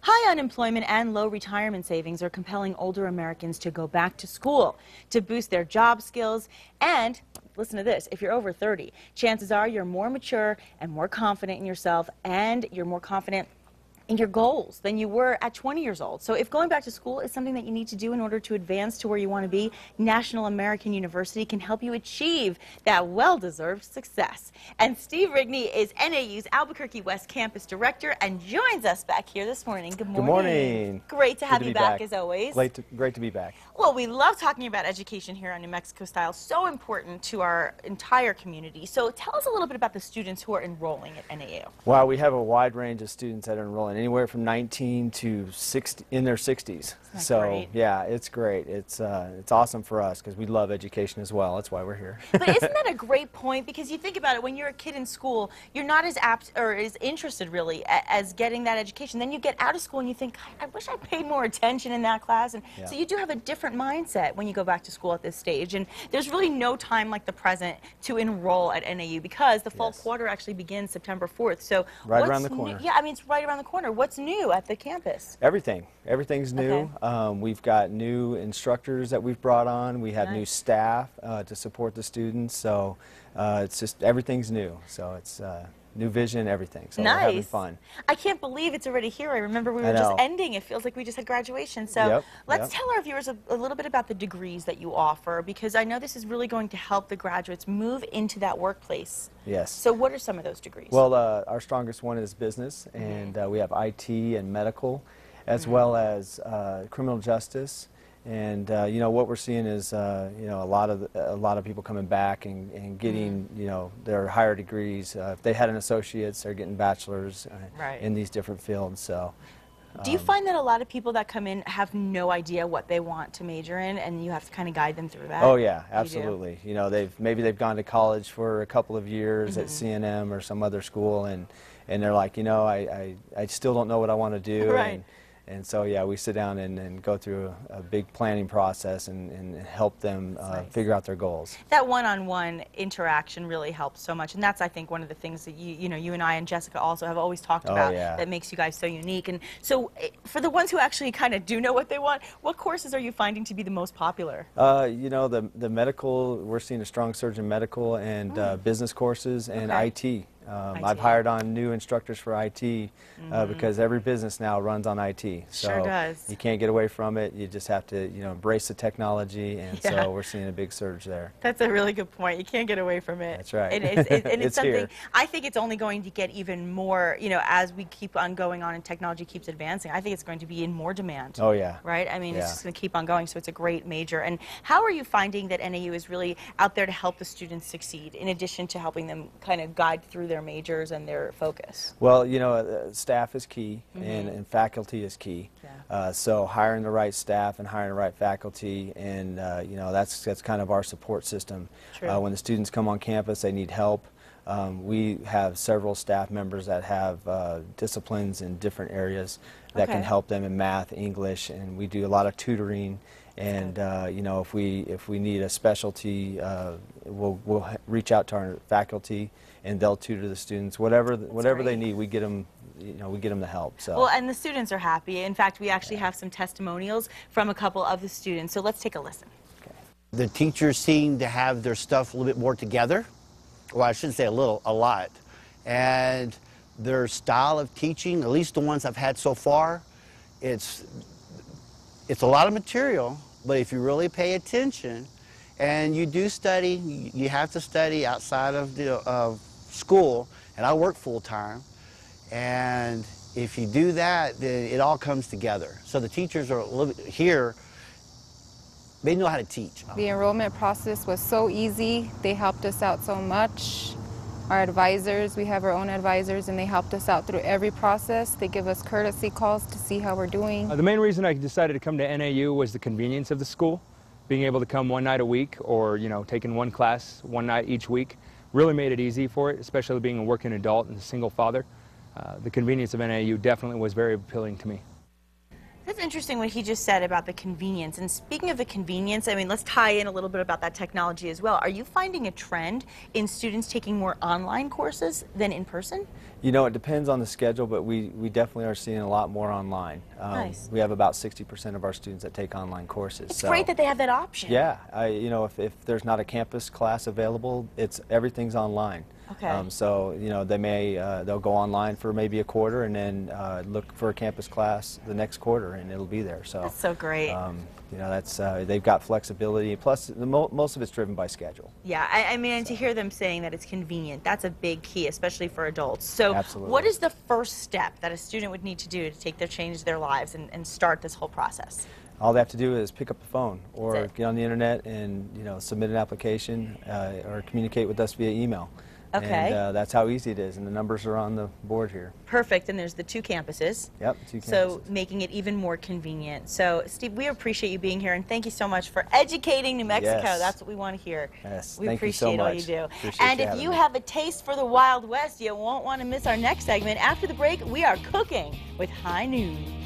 High unemployment and low retirement savings are compelling older Americans to go back to school to boost their job skills. And listen to this, if you're over 30, chances are you're more mature and more confident in yourself, and you're more confident in your goals than you were at 20 years old. So if going back to school is something that you need to do in order to advance to where you want to be, National American University can help you achieve that well-deserved success. And Steve Rigney is NAU's Albuquerque West Campus Director and joins us back here this morning. Good morning. Good morning. Great to have you back as always. Great to be back. Well, we love talking about education here on New Mexico Style. So important to our entire community. So tell us a little bit about the students who are enrolling at NAU. Wow, we have a wide range of students that are enrolling, anywhere from 19 to 60 in their 60s. So great? Yeah, it's great. It's awesome for us because we love education as well. That's why we're here. But isn't that a great point? Because you think about it, when you're a kid in school, you're not as apt or as interested really as getting that education. Then you get out of school and you think, I wish I paid more attention in that class. And yeah. So you do have a different mindset when you go back to school at this stage. And there's really no time like the present to enroll at NAU because the fall quarter actually begins September 4th. So right around the corner. Yeah, I mean, it's right around the corner. What's new at the campus? Everything. Everything's new. Okay. We've got new instructors that we've brought on. We have Nice. new staff to support the students. So it's just everything's new. So it's new vision, everything. So Nice. we're having fun. I can't believe it's already here. I remember we were just ending. It feels like we just had graduation. So let's tell our viewers a little bit about the degrees that you offer, because I know this is really going to help the graduates move into that workplace. Yes. So what are some of those degrees? Well, our strongest one is business, and we have IT and medical, as well as criminal justice. And you know, what we're seeing is you know, a lot of people coming back and getting you know, their higher degrees. If they had an associate's, they're getting bachelors in these different fields. So do you find that a lot of people that come in have no idea what they want to major in, and you have to kind of guide them through that? Oh yeah, absolutely. You know, maybe they've gone to college for a couple of years at CNM or some other school, and they're like, you know, I still don't know what I want to do. Right. And so, yeah, we sit down and go through a big planning process and help them figure out their goals. That one-on-one interaction really helps so much, and that's, I think, one of the things that you know, you and I and Jessica also have always talked about that makes you guys so unique. And so, for the ones who actually kind of do know what they want, what courses are you finding to be the most popular? You know, the medical, we're seeing a strong surge in medical and business courses and IT. I've hired on new instructors for IT because every business now runs on IT. So sure does. You can't get away from it. You just have to, you know, embrace the technology, and so we're seeing a big surge there. That's a really good point. You can't get away from it. That's right. And it's something here. I think it's only going to get even more, you know, as we keep on going on and technology keeps advancing. I think it's going to be in more demand. Oh yeah. Right? I mean, it's just going to keep on going, so it's a great major. And how are you finding that NAU is really out there to help the students succeed, in addition to helping them kind of guide through their majors and their focus? Well, you know, staff is key, and faculty is key. So hiring the right staff and hiring the right faculty, and you know, that's kind of our support system. When the students come on campus, they need help. We have several staff members that have disciplines in different areas that can help them in math, English, and we do a lot of tutoring. And you know, if we need a specialty, we'll reach out to our faculty, and they'll tutor the students. Whatever they need, we get them. You know, we get them the help. So. Well, and the students are happy. In fact, we actually have some testimonials from a couple of the students. So let's take a listen. Okay. The teachers seem to have their stuff a little bit more together. Well, I shouldn't say a little, a lot. And their style of teaching, at least the ones I've had so far, it's a lot of material, but if you really pay attention and you do study, you have to study outside of the school, and I work full-time, and if you do that, then it all comes together. So the teachers are a little bit here, they know how to teach. The enrollment process was so easy. They helped us out so much. Our advisors, we have our own advisors, and they helped us out through every process. They give us courtesy calls to see how we're doing. The main reason I decided to come to NAU was the convenience of the school. Being able to come one night a week, or you know, taking one class one night each week, really made it easy for it, especially being a working adult and a single father. The convenience of NAU definitely was very appealing to me. interesting what he just said about the convenience. And speaking of the convenience, I mean, let's tie in a little bit about that technology as well. Are you finding a trend in students taking more online courses than in person? You know, it depends on the schedule, but we definitely are seeing a lot more online. Nice. We have about 60% of our students that take online courses. It's great that they have that option. Yeah, you know, if there's not a campus class available, everything's online. Okay. So, you know, they'll go online for maybe a quarter and then look for a campus class the next quarter, and it'll be there. So that's so great. You know, that's they've got flexibility. Plus, most of it's driven by schedule. Yeah, I mean, and to hear them saying that it's convenient, that's a big key, especially for adults. So, Absolutely. What is the first step that a student would need to do to change their lives and start this whole process? All they have to do is pick up the phone or That's it. get on the internet and, you know, submit an application or communicate with us via email. Okay. And that's how easy it is, and the numbers are on the board here. Perfect, and there's the 2 campuses. Yep, 2 campuses. So making it even more convenient. So Steve, we appreciate you being here, and thank you so much for educating New Mexico. Yes. That's what we want to hear. Yes, we thank you so appreciate all much. you do. Appreciate And you if having you me. have a taste for the Wild West, you won't want to miss our next segment. After the break, we are cooking with High Noon.